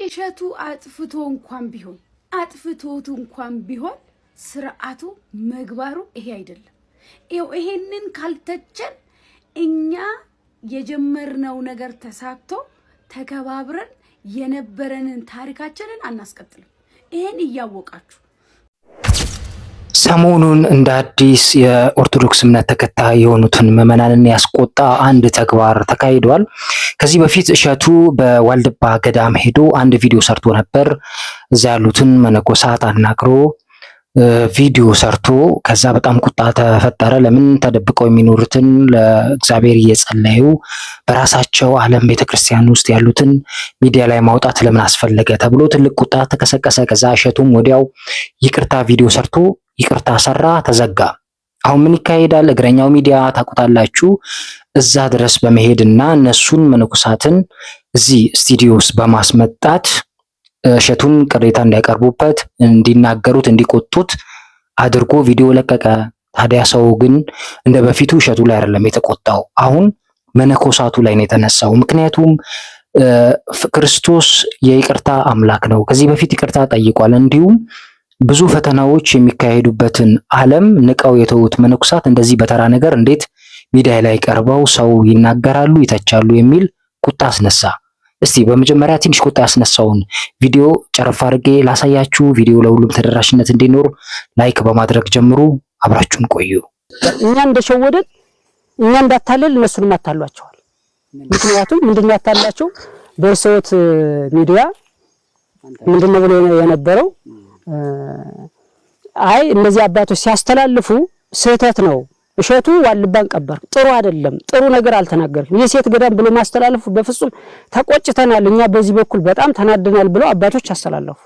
እሸቱ አጥፍቶቱ እንኳን ቢሆን ስርዓቱ መግባሩ ይሄ አይደለም። ይሄንን ካልተቸን እኛ የጀመርነው ነገር ተሳክቶ ተከባብረን የነበረንን ታሪካችንን አናስቀጥልም። ይሄን እያወቃችሁ ሰሞኑን እንደ አዲስ የኦርቶዶክስ እምነት ተከታይ የሆኑትን ምዕመናንን ያስቆጣ አንድ ተግባር ተካሂዷል። ከዚህ በፊት እሸቱ በዋልድባ ገዳም ሄዶ አንድ ቪዲዮ ሰርቶ ነበር። እዛ ያሉትን መነኮሳት አናግሮ ቪዲዮ ሰርቶ ከዛ በጣም ቁጣ ተፈጠረ። ለምን ተደብቀው የሚኖሩትን ለእግዚአብሔር እየጸለዩ በራሳቸው ዓለም ቤተክርስቲያን ውስጥ ያሉትን ሚዲያ ላይ ማውጣት ለምን አስፈለገ ተብሎ ትልቅ ቁጣ ተቀሰቀሰ። ከዛ እሸቱም ወዲያው ይቅርታ ቪዲዮ ሰርቶ ይቅርታ ሰራ፣ ተዘጋ። አሁን ምን ይካሄዳል? እግረኛው ሚዲያ ታውቁታላችሁ። እዛ ድረስ በመሄድና እነሱን መነኮሳትን እዚህ ስቱዲዮ ውስጥ በማስመጣት እሸቱን ቅሬታ እንዲያቀርቡበት፣ እንዲናገሩት፣ እንዲቆጡት አድርጎ ቪዲዮ ለቀቀ። ታዲያ ሰው ግን እንደ በፊቱ እሸቱ ላይ አይደለም የተቆጣው፣ አሁን መነኮሳቱ ላይ ነው የተነሳው። ምክንያቱም ክርስቶስ የይቅርታ አምላክ ነው። ከዚህ በፊት ይቅርታ ጠይቋል። እንዲሁም ብዙ ፈተናዎች የሚካሄዱበትን ዓለም ንቀው የተዉት መነኮሳት እንደዚህ በተራ ነገር እንዴት ሚዲያ ላይ ቀርበው ሰው ይናገራሉ፣ ይተቻሉ የሚል ቁጣ አስነሳ። እስቲ በመጀመሪያ ትንሽ ቁጣ ያስነሳውን ቪዲዮ ጨረፍ አድርጌ ላሳያችሁ። ቪዲዮ ለሁሉም ተደራሽነት እንዲኖር ላይክ በማድረግ ጀምሩ። አብራችሁን ቆዩ። እኛ እንደሸወደን እኛ እንዳታለል እነሱንም አታሏቸዋል። ምክንያቱም ምንድነው ያታላቸው? በርሶት ሚዲያ ምንድነው ብሎ የነበረው? አይ እነዚህ አባቶች ሲያስተላልፉ ስህተት ነው፣ እሸቱ ዋልባን ቀበር ጥሩ አይደለም፣ ጥሩ ነገር አልተናገርም፣ የሴት ገዳም ብሎ ማስተላለፉ በፍጹም ተቆጭተናል፣ እኛ በዚህ በኩል በጣም ተናደናል ብሎ አባቶች አስተላለፉ።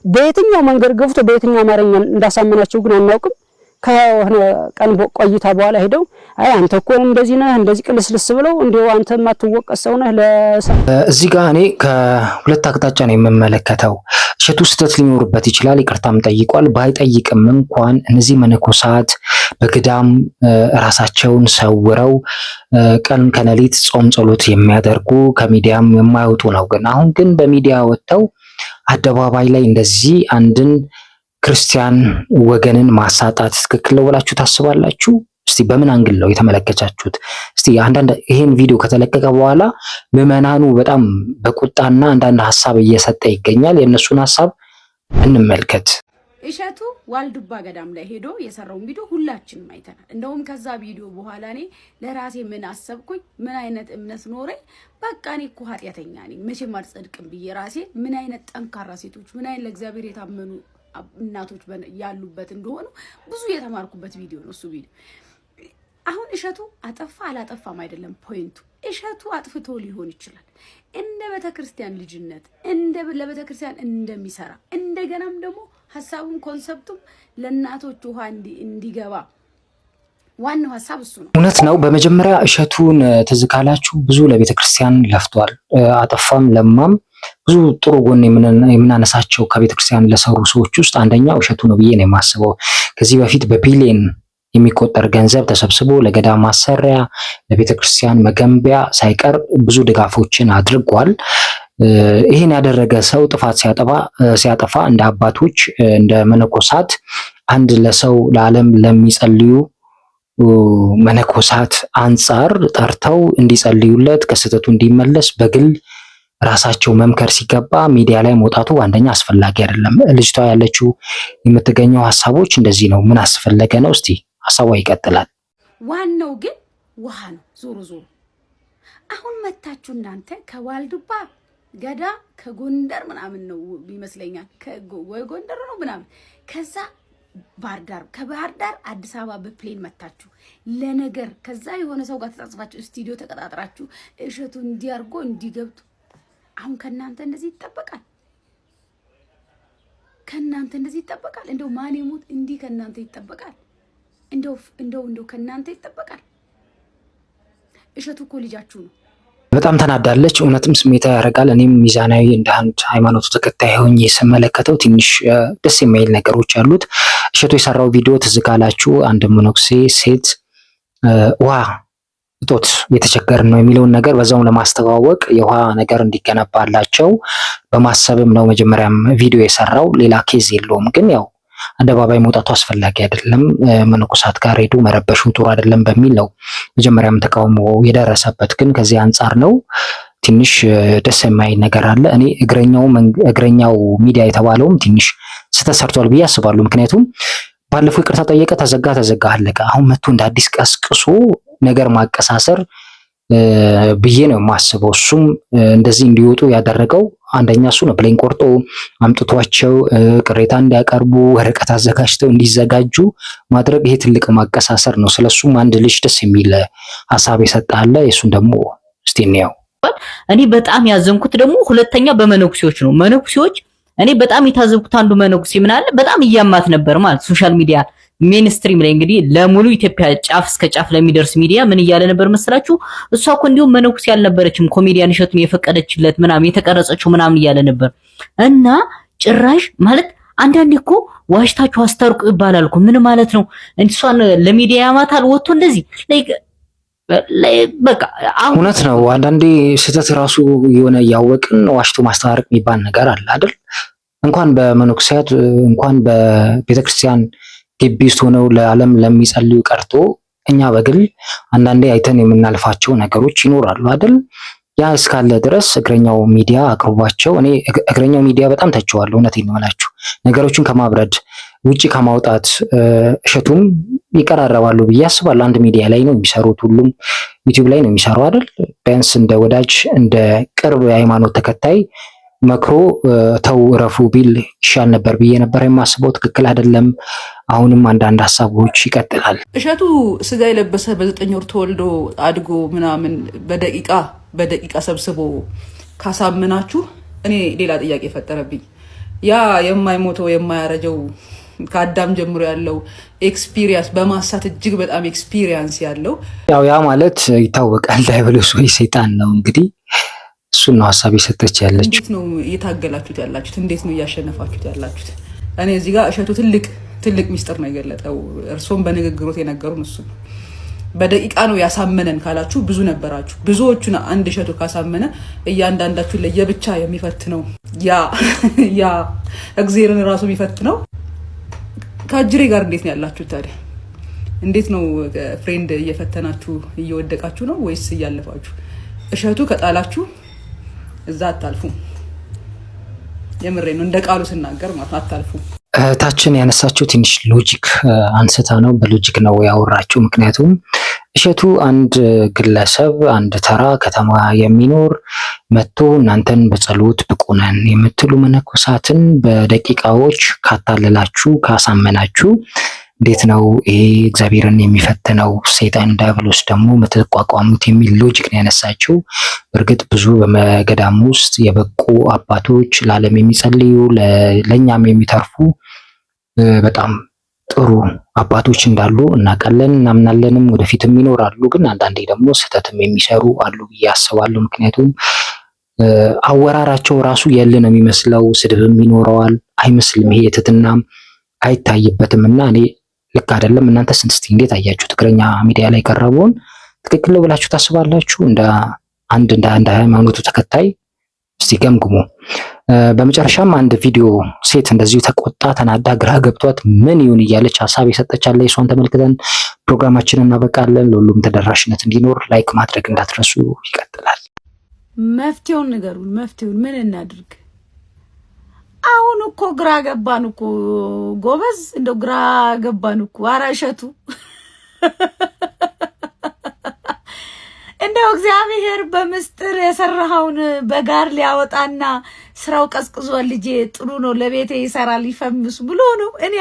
በየትኛው መንገድ ገፍቶ በየትኛው አማርኛ እንዳሳመናቸው ግን አናውቅም። ከሆነ ቀን ቆይታ በኋላ ሄደው አይ አንተ እኮ እንደዚህ ነህ እንደዚህ ቅልስልስ ብለው እንደው አንተ ማትወቀስ ሰው ነህ እዚህ ጋር እኔ ከሁለት አቅጣጫ ነው የምመለከተው። እሸቱ ስህተት ሊኖርበት ይችላል፣ ይቅርታም ጠይቋል። ባይጠይቅም እንኳን እነዚህ መነኮሳት በገዳም ራሳቸውን ሰውረው ቀን ከሌሊት ጾም ጸሎት የሚያደርጉ ከሚዲያም የማይወጡ ነው። ግን አሁን ግን በሚዲያ ወጥተው አደባባይ ላይ እንደዚህ አንድን ክርስቲያን ወገንን ማሳጣት ትክክል ነው ብላችሁ ታስባላችሁ? እስቲ በምን አንግል ነው የተመለከታችሁት? እስቲ አንዳንድ ይሄን ቪዲዮ ከተለቀቀ በኋላ ምዕመናኑ በጣም በቁጣና አንዳንድ ሐሳብ እየሰጠ ይገኛል። የእነሱን ሐሳብ እንመልከት። እሸቱ ዋልድባ ገዳም ላይ ሄዶ የሰራውን ቪዲዮ ሁላችንም አይተናል። እንደውም ከዛ ቪዲዮ በኋላ እኔ ለራሴ ምን አሰብኩኝ? ምን አይነት እምነት ኖረኝ? በቃ እኔ እኮ ኃጢአተኛ ነኝ መቼም አልጸድቅም ብዬ ራሴ ምን አይነት ጠንካራ ሴቶች፣ ምን አይነት ለእግዚአብሔር የታመኑ እናቶች ያሉበት እንደሆነ ብዙ የተማርኩበት ቪዲዮ ነው እሱ ቪዲዮ። አሁን እሸቱ አጠፋ አላጠፋም አይደለም ፖይንቱ። እሸቱ አጥፍቶ ሊሆን ይችላል እንደ ቤተክርስቲያን ልጅነት ለቤተክርስቲያን እንደሚሰራ እንደገናም ደግሞ ሐሳቡም ኮንሰፕቱም ለእናቶች ውሃ እንዲገባ ዋናው ሐሳብ እሱ ነው። እውነት ነው። በመጀመሪያ እሸቱን ትዝ ካላችሁ ብዙ ለቤተክርስቲያን ለፍቷል። አጠፋም ለማም ብዙ ጥሩ ጎን የምናነሳቸው ከቤተክርስቲያን ለሰሩ ሰዎች ውስጥ አንደኛው እሸቱ ነው ብዬ ነው የማስበው። ከዚህ በፊት በቢሊየን የሚቆጠር ገንዘብ ተሰብስቦ ለገዳም ማሰሪያ ለቤተክርስቲያን መገንቢያ ሳይቀር ብዙ ድጋፎችን አድርጓል። ይህን ያደረገ ሰው ጥፋት ሲያጠፋ እንደ አባቶች እንደ መነኮሳት አንድ ለሰው ለዓለም ለሚጸልዩ መነኮሳት አንጻር ጠርተው እንዲጸልዩለት ከስህተቱ እንዲመለስ በግል ራሳቸው መምከር ሲገባ ሚዲያ ላይ መውጣቱ አንደኛ አስፈላጊ አይደለም። ልጅቷ ያለችው የምትገኘው ሐሳቦች እንደዚህ ነው። ምን አስፈለገ ነው? እስቲ ሐሳቧ ይቀጥላል። ዋናው ግን ውሃ ነው። ዞሮ አሁን መታችሁ እናንተ ከዋልድባ ገዳ ከጎንደር ምናምን ነው ይመስለኛል፣ ወይ ጎንደር ነው ምናምን፣ ከዛ ባህር ዳር፣ ከባህር ዳር አዲስ አበባ በፕሌን መታችሁ ለነገር፣ ከዛ የሆነ ሰው ጋር ተጻጽፋችሁ ስቱዲዮ ተቀጣጥራችሁ እሸቱ እንዲያርጎ እንዲገብቱ። አሁን ከናንተ እንደዚህ ይጠበቃል? ከናንተ እንደዚህ ይጠበቃል? እንደው ማን ይሙት እንዲህ ከናንተ ይጠበቃል? እንደው ከናንተ ይጠበቃል? እሸቱ እኮ ልጃችሁ ነው። በጣም ተናዳለች። እውነትም ስሜታ ያደርጋል። እኔም ሚዛናዊ እንደ አንድ ሃይማኖቱ ተከታይ ሆኜ ስመለከተው ትንሽ ደስ የሚል ነገሮች አሉት። እሸቱ የሰራው ቪዲዮ ትዝ ካላችሁ አንድ መነኩሴ ሴት ውሃ እጦት የተቸገርን ነው የሚለውን ነገር በዛውም ለማስተዋወቅ የውሃ ነገር እንዲገነባላቸው በማሰብም ነው መጀመሪያም ቪዲዮ የሰራው። ሌላ ኬዝ የለውም። ግን ያው አደባባይ መውጣቱ አስፈላጊ አይደለም፣ መነኮሳት ጋር ሄዱ መረበሹ ጥሩ አይደለም በሚል ነው መጀመሪያም ተቃውሞ የደረሰበት። ግን ከዚህ አንጻር ነው ትንሽ ደስ የማይል ነገር አለ። እኔ እግረኛው ሚዲያ የተባለውም ትንሽ ስተሰርቷል ብዬ አስባለሁ። ምክንያቱም ባለፈው ይቅርታ ጠየቀ፣ ተዘጋ አለቀ። አሁን መጥቶ እንደ አዲስ ቀስቅሶ ነገር ማቀሳሰር ብዬ ነው የማስበው። እሱም እንደዚህ እንዲወጡ ያደረገው አንደኛ እሱ ነው። ፕሌን ቆርጦ አምጥቷቸው ቅሬታ እንዲያቀርቡ ወረቀት አዘጋጅተው እንዲዘጋጁ ማድረግ ይሄ ትልቅ ማቀሳሰር ነው። ስለሱም አንድ ልጅ ደስ የሚል ሀሳብ የሰጣለ የሱን ደግሞ እስቲ እንየው። እኔ በጣም ያዘንኩት ደግሞ ሁለተኛ በመነኩሴዎች ነው። መነኩሴዎች እኔ በጣም የታዘብኩት አንዱ መነኩሴ ምን አለ በጣም እያማት ነበር ማለት ሶሻል ሚዲያ ሜንስትሪም ላይ እንግዲህ ለሙሉ ኢትዮጵያ ጫፍ እስከ ጫፍ ለሚደርስ ሚዲያ ምን እያለ ነበር መስላችሁ? እሷ እኮ እንዲሁም መነኩሴ ያልነበረችም ኮሜዲያን እሸቱን የፈቀደችለት ምናምን የተቀረጸችው ምናምን እያለ ነበር። እና ጭራሽ ማለት አንዳንዴ እኮ ዋሽታችሁ አስታርቁ ይባላል እኮ ምን ማለት ነው? እሷን ለሚዲያ ያማታል ወጥቶ እንደዚህ በቃ እውነት ነው። አንዳንዴ ስህተት ራሱ የሆነ እያወቅን ዋሽቶ ማስታረቅ የሚባል ነገር አለ አይደል? እንኳን በመነኩሴያት እንኳን በቤተክርስቲያን ግቢ ውስጥ ሆነው ለዓለም ለሚጸልዩ ቀርቶ እኛ በግል አንዳንዴ አይተን የምናልፋቸው ነገሮች ይኖራሉ አይደል? ያ እስካለ ድረስ እግረኛው ሚዲያ አቅርቧቸው። እኔ እግረኛው ሚዲያ በጣም ተቸዋለሁ። እውነቴን ነው የምላችሁ። ነገሮችን ከማብረድ ውጪ ከማውጣት እሸቱም ይቀራረባሉ ብዬ አስባለሁ። አንድ ሚዲያ ላይ ነው የሚሰሩት፣ ሁሉም ዩቲዩብ ላይ ነው የሚሰሩ አይደል? ቢያንስ እንደ ወዳጅ እንደ ቅርብ የሃይማኖት ተከታይ መክሮ ተው ረፉ ቢል ይሻል ነበር ብዬ ነበር የማስበው። ትክክል አይደለም። አሁንም አንዳንድ ሀሳቦች ይቀጥላል። እሸቱ ስጋ የለበሰ በ9 ወር ተወልዶ አድጎ ምናምን በደቂቃ ሰብስቦ ካሳምናችሁ እኔ ሌላ ጥያቄ ፈጠረብኝ። ያ የማይሞተው የማያረጀው ከአዳም ጀምሮ ያለው ኤክስፒሪየንስ በማሳት እጅግ በጣም ኤክስፒሪየንስ ያለው ያ ማለት ይታወቃል። ዳይቨሎስ ወይ ሰይጣን ነው እንግዲህ እሱን ነው ሀሳብ የሰጠች ያለች። እንዴት ነው እየታገላችሁት ያላችሁት? እንዴት ነው እያሸነፋችሁት ያላችሁት? እኔ እዚህ ጋር እሸቱ ትልቅ ሚስጥር ነው የገለጠው። እርሶም በንግግሮት የነገሩን እሱ ነው። በደቂቃ ነው ያሳመነን ካላችሁ ብዙ ነበራችሁ። ብዙዎቹን አንድ እሸቱ ካሳመነ እያንዳንዳችሁን ለየብቻ የሚፈትነው ያ እግዚአብሔርን ራሱ የሚፈትነው ከአጅሬ ጋር እንዴት ነው ያላችሁት ታዲያ? እንዴት ነው ፍሬንድ እየፈተናችሁ እየወደቃችሁ ነው ወይስ እያለፋችሁ? እሸቱ ከጣላችሁ እዛ አታልፉም። የምሬ ነው፣ እንደ ቃሉ ስናገር ማለት አታልፉም። እህታችን ያነሳችው ትንሽ ሎጂክ አንስታ ነው፣ በሎጂክ ነው ያወራችው። ምክንያቱም እሸቱ አንድ ግለሰብ አንድ ተራ ከተማ የሚኖር መጥቶ እናንተን በጸሎት ብቁ ነን የምትሉ መነኮሳትን በደቂቃዎች ካታለላችሁ ካሳመናችሁ እንዴት ነው ይሄ እግዚአብሔርን የሚፈትነው ሰይጣን ዲያብሎስ ደግሞ የምትቋቋሙት የሚል ሎጂክ ነው ያነሳችው። በእርግጥ ብዙ በመገዳም ውስጥ የበቁ አባቶች ለዓለም የሚጸልዩ ለእኛም የሚተርፉ በጣም ጥሩ አባቶች እንዳሉ እናውቃለን፣ እናምናለንም፣ ወደፊትም ይኖራሉ። ግን አንዳንዴ ደግሞ ስህተትም የሚሰሩ አሉ ብዬ አስባለሁ። ምክንያቱም አወራራቸው ራሱ የል ነው የሚመስለው፣ ስድብም ይኖረዋል አይመስልም። ይሄ ትህትናም አይታይበትም እና እኔ ልክ አይደለም። እናንተ እስቲ እንዴት አያችሁት? እግረኛ ሚዲያ ላይ ቀረበውን ትክክል ነው ብላችሁ ታስባላችሁ? እንደ ሃይማኖቱ ተከታይ እስቲ ገምግሙ። በመጨረሻም አንድ ቪዲዮ ሴት እንደዚሁ ተቆጣ፣ ተናዳ፣ ግራ ገብቷት ምን ይሁን እያለች ሀሳብ የሰጠች አለ። እሷን ተመልክተን ፕሮግራማችንን እናበቃለን። ለሁሉም ተደራሽነት እንዲኖር ላይክ ማድረግ እንዳትረሱ። ይቀጥላል። መፍትሄውን ንገሩን። መፍትሄውን ምን እናድርግ? አሁን እኮ ግራ ገባን እኮ ጎበዝ፣ እንደው ግራ ገባን እኮ። ኧረ እሸቱ እንደው እግዚአብሔር በምስጢር የሰራኸውን በጋር ሊያወጣና ስራው ቀዝቅዟል፣ ልጄ ጥሩ ነው፣ ለቤቴ ይሰራል፣ ይፈምስ ብሎ ነው። እኔ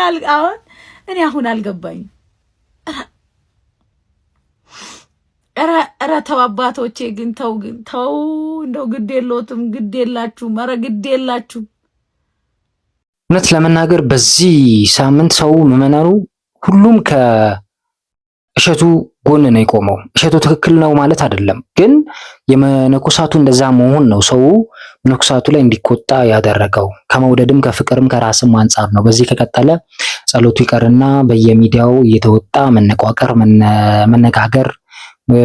አሁን አልገባኝም። ኧረ ተው አባቶቼ፣ ግን ተው እንደው ግድ የለዎትም፣ ግድ የላችሁም፣ ኧረ ግድ የላችሁም። እውነት ለመናገር በዚህ ሳምንት ሰው ምዕመናኑ ሁሉም ከእሸቱ ጎን ነው የቆመው። እሸቱ ትክክል ነው ማለት አይደለም፣ ግን የመነኮሳቱ እንደዛ መሆን ነው ሰው መነኮሳቱ ላይ እንዲቆጣ ያደረገው። ከመውደድም ከፍቅርም ከራስም አንጻር ነው። በዚህ ከቀጠለ ጸሎቱ ይቀርና በየሚዲያው እየተወጣ መነቋቀር፣ መነጋገር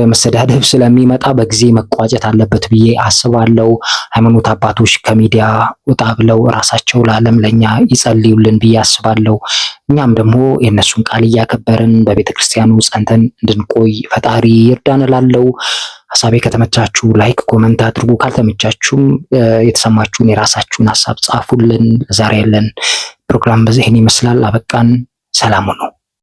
መሰዳደብ ስለሚመጣ በጊዜ መቋጨት አለበት ብዬ አስባለሁ። ሃይማኖት አባቶች ከሚዲያ ወጣ ብለው ራሳቸው ለዓለም ለኛ ይጸልዩልን ብዬ አስባለሁ። እኛም ደግሞ የእነሱን ቃል እያከበርን በቤተክርስቲያኑ ጸንተን እንድንቆይ ፈጣሪ ይርዳን እላለሁ። ሀሳቤ ከተመቻችሁ ላይክ ኮመንት አድርጉ። ካልተመቻችሁም የተሰማችሁን የራሳችሁን ሀሳብ ጻፉልን። ዛሬ ያለን ፕሮግራም በዚህን ይመስላል። አበቃን። ሰላም ነው።